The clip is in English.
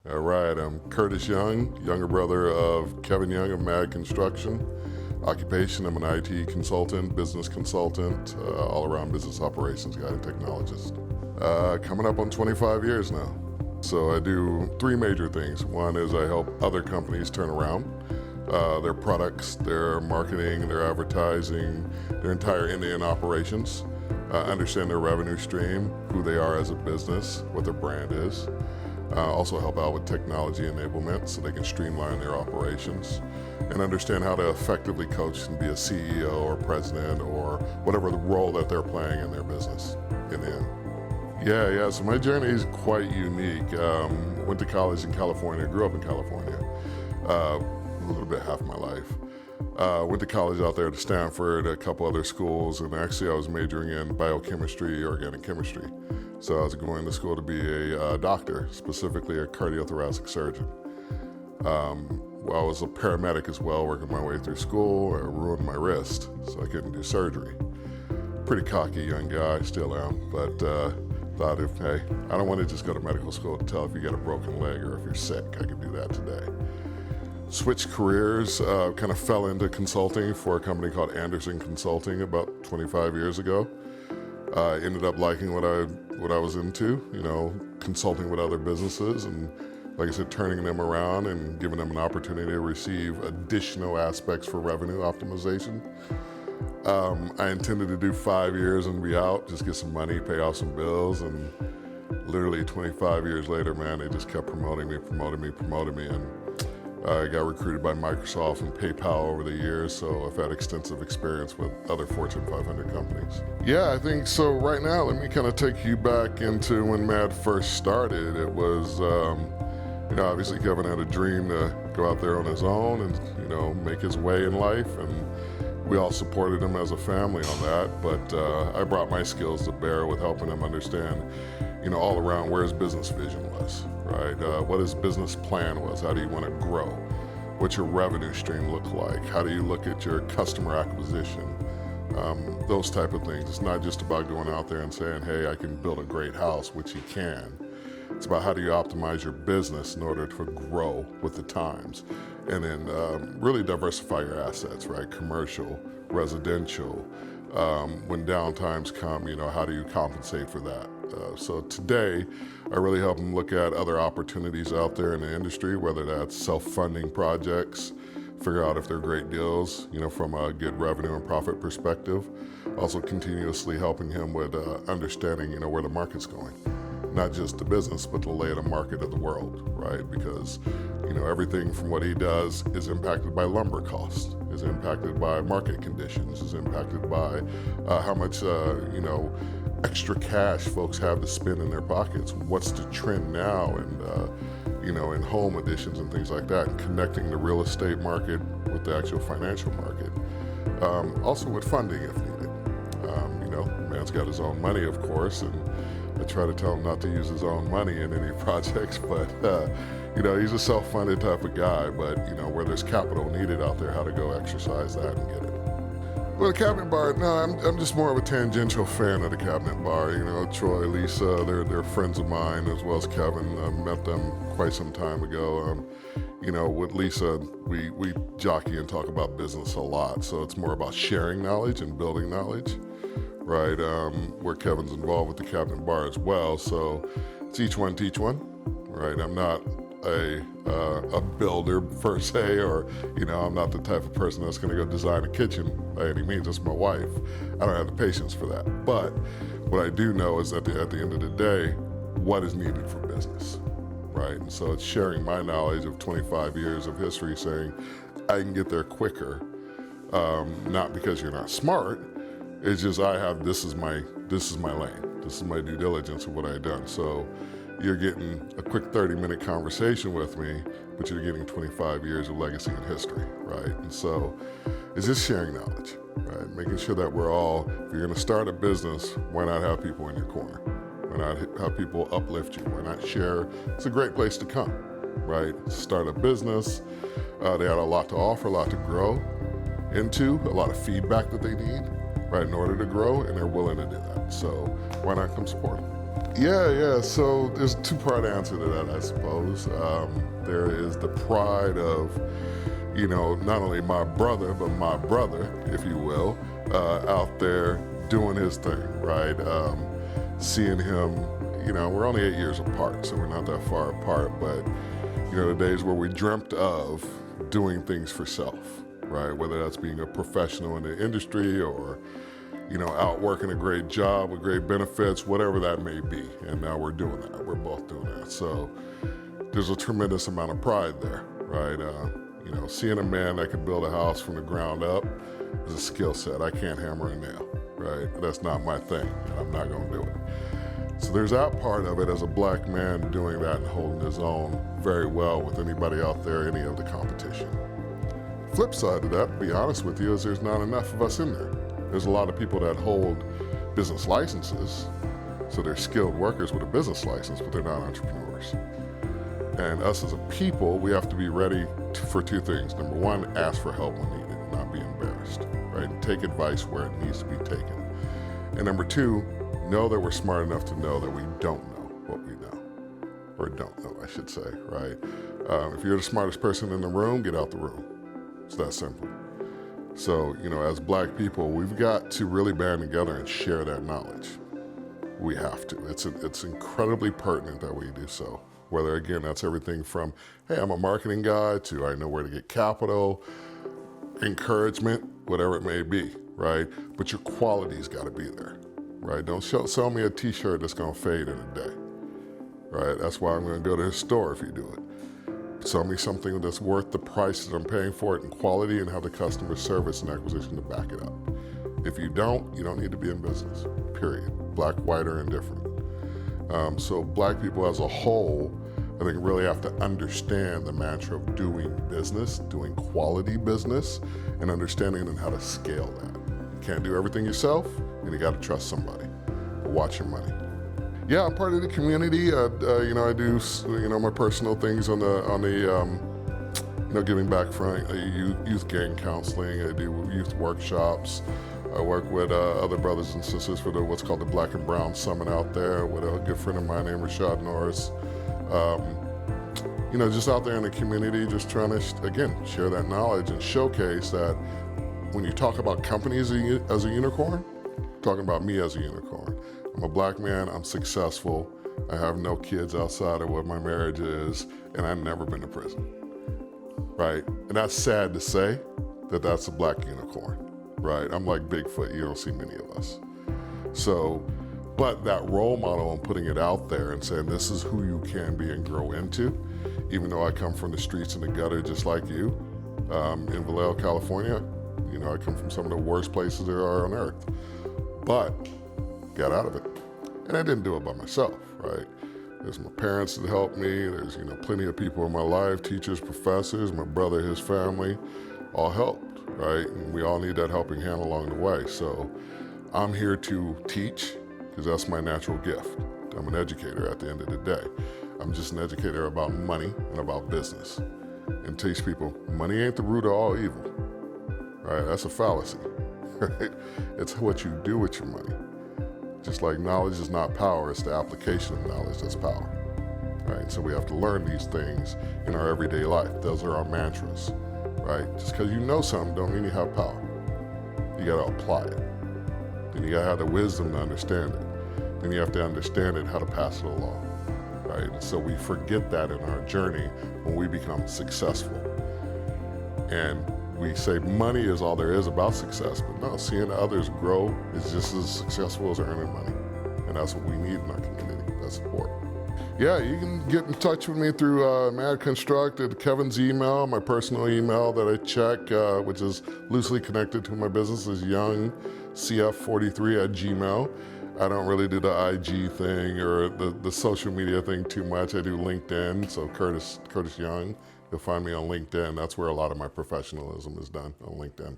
All right, I'm Curtis Young, younger brother of Kevin Young of M.A.D Construction. Occupation, I'm an IT consultant, business consultant, all-around business operations guy and technologist. Coming up on 25 years now. So I do three major things. One is I help other companies turn around their products, their marketing, their advertising, their entire end-to-end operations, understand their revenue stream, who they are as a business, what their brand is. Also help out with technology enablement so they can streamline their operations and understand how to effectively coach and be a CEO or president or whatever the role that they're playing in their business in the end. Yeah, so my journey is quite unique. Went to college in California, grew up in California, a little bit half my life. Went to college out there to Stanford, a couple other schools, and actually I was majoring in biochemistry, organic chemistry. So I was going to school to be a doctor, specifically a cardiothoracic surgeon. I was a paramedic as well, working my way through school. I ruined my wrist, so I couldn't do surgery. Pretty cocky young guy, still am, but thought hey, I don't want to just go to medical school to tell if you got a broken leg or if you're sick. I could do that today. Switched careers, kind of fell into consulting for a company called Anderson Consulting about 25 years ago. Ended up liking what I was into, consulting with other businesses and, like I said, turning them around and giving them an opportunity to receive additional aspects for revenue optimization. I intended to do 5 years and be out, just get some money, pay off some bills, and literally 25 years later, man, they just kept promoting me, and I got recruited by Microsoft and PayPal over the years, so I've had extensive experience with other Fortune 500 companies. Yeah, I think so. Right now, let me kind of take you back into when M.A.D first started. It was, obviously Kevin had a dream to go out there on his own and, make his way in life, and we all supported him as a family on that, but I brought my skills to bear with helping him understand all around where his business vision was, right? What his business plan was. How do you want to grow? What's your revenue stream look like? How do you look at your customer acquisition? Those type of things. It's not just about going out there and saying, hey, I can build a great house, which you can. It's about how do you optimize your business in order to grow with the times. And then really diversify your assets, right? Commercial, residential. When downtimes come, how do you compensate for that? So today, I really help them look at other opportunities out there in the industry, whether that's self-funding projects, figure out if they're great deals, from a good revenue and profit perspective. Also continuously helping him with understanding, where the market's going. Not just the business, but the lay of the market of the world, right? Because, everything from what he does is impacted by lumber costs, is impacted by market conditions, is impacted by how much, extra cash folks have to spend in their pockets. What's the trend now, and in home additions and things like that, and connecting the real estate market with the actual financial market. Also with funding if needed. Man's got his own money, of course, and I try to tell him not to use his own money in any projects, but he's a self-funded type of guy, but where there's capital needed out there, how to go exercise that and get it. Well, the Cabinet Bar, no, I'm just more of a tangential fan of the Cabinet Bar. Troy, Lisa, they're friends of mine, as well as Kevin. I met them quite some time ago. With Lisa, we jockey and talk about business a lot, so it's more about sharing knowledge and building knowledge, right? Where Kevin's involved with the Cabinet Bar as well, so it's each one teach one, right? I'm not a builder per se, or I'm not the type of person that's going to go design a kitchen by any means. That's my wife. I don't have the patience for that. But what I do know is that at the end of the day, what is needed for business, right? And so it's sharing my knowledge of 25 years of history, saying I can get there quicker, not because you're not smart. It's just this is my lane. This is my due diligence of what I've done. So you're getting a quick 30-minute conversation with me, but you're getting 25 years of legacy and history, right? And so it's just sharing knowledge, right? Making sure that we're all, if you're going to start a business, why not have people in your corner? Why not have people uplift you? Why not share? It's a great place to come, right? Start a business. They had a lot to offer, a lot to grow into, a lot of feedback that they need, right, in order to grow, and they're willing to do that. So why not come support them? Yeah. So there's a two-part answer to that, I suppose. There is the pride of, not only my brother, but my brother, if you will, out there doing his thing, right? Seeing him, we're only 8 years apart, so we're not that far apart, but, the days where we dreamt of doing things for self, right? Whether that's being a professional in the industry or, out working a great job with great benefits, whatever that may be. And now we're doing that. We're both doing that. So there's a tremendous amount of pride there, right? Seeing a man that can build a house from the ground up is a skill set. I can't hammer a nail, right? That's not my thing, and I'm not going to do it. So there's that part of it as a black man doing that and holding his own very well with anybody out there, any of the competition. Flip side of that, to be honest with you, is there's not enough of us in there. There's a lot of people that hold business licenses, so they're skilled workers with a business license, but they're not entrepreneurs. And us as a people, we have to be ready for two things. Number one, ask for help when needed, not be embarrassed, right? And take advice where it needs to be taken. And number two, know that we're smart enough to know that we don't know what we know, or don't know, I should say, right? If you're the smartest person in the room, get out the room. It's that simple. So, as black people, we've got to really band together and share that knowledge. We have to. It's incredibly pertinent that we do so. Whether, again, that's everything from, hey, I'm a marketing guy, to I know where to get capital, encouragement, whatever it may be, right? But your quality's got to be there, right? Don't sell me a t-shirt that's going to fade in a day, right? That's why I'm going to go to his store if you do it. Sell me something that's worth the price that I'm paying for it in quality, and have the customer service and acquisition to back it up. If you don't need to be in business, period. Black, white, or indifferent. So black people as a whole, I think, really have to understand the mantra of doing business, doing quality business, and understanding how to scale that. You can't do everything yourself, and you got to trust somebody. But watch your money. Yeah, I'm part of the community. I do my personal things on the giving back front. Youth gang counseling. I do youth workshops. I work with other brothers and sisters for what's called the Black and Brown Summit out there with a good friend of mine named Rashad Norris. Just out there in the community, just trying to, again, share that knowledge and showcase that when you talk about companies as a unicorn, talking about me as a unicorn. I'm a black man, I'm successful, I have no kids outside of what my marriage is, and I've never been to prison, right? And that's sad to say that that's a black unicorn, right? I'm like Bigfoot, you don't see many of us. So, but that role model and putting it out there and saying this is who you can be and grow into, even though I come from the streets and the gutter just like you, in Vallejo, California, I come from some of the worst places there are on earth, but got out of it. And I didn't do it by myself, right? There's my parents that helped me. There's, plenty of people in my life, teachers, professors, my brother, his family, all helped, right? And we all need that helping hand along the way. So I'm here to teach because that's my natural gift. I'm an educator at the end of the day. I'm just an educator about money and about business, and teach people money ain't the root of all evil, right? That's a fallacy, right? It's what you do with your money. Just like knowledge is not power, it's the application of knowledge that's power, right? So we have to learn these things in our everyday life. Those are our mantras, right? Just because you know something don't mean you have power. You got to apply it. Then you got to have the wisdom to understand it. Then you have to understand it, how to pass it along, right? And so we forget that in our journey when we become successful. And we say money is all there is about success, but no, seeing others grow is just as successful as earning money. And that's what we need in our community, that support. Yeah, you can get in touch with me through M.A.D Construct at Kevin's email, my personal email that I check, which is loosely connected to my business, is youngcf43@gmail. I don't really do the IG thing or the social media thing too much. I do LinkedIn, so Curtis Young. You'll find me on LinkedIn. That's where a lot of my professionalism is done, on LinkedIn.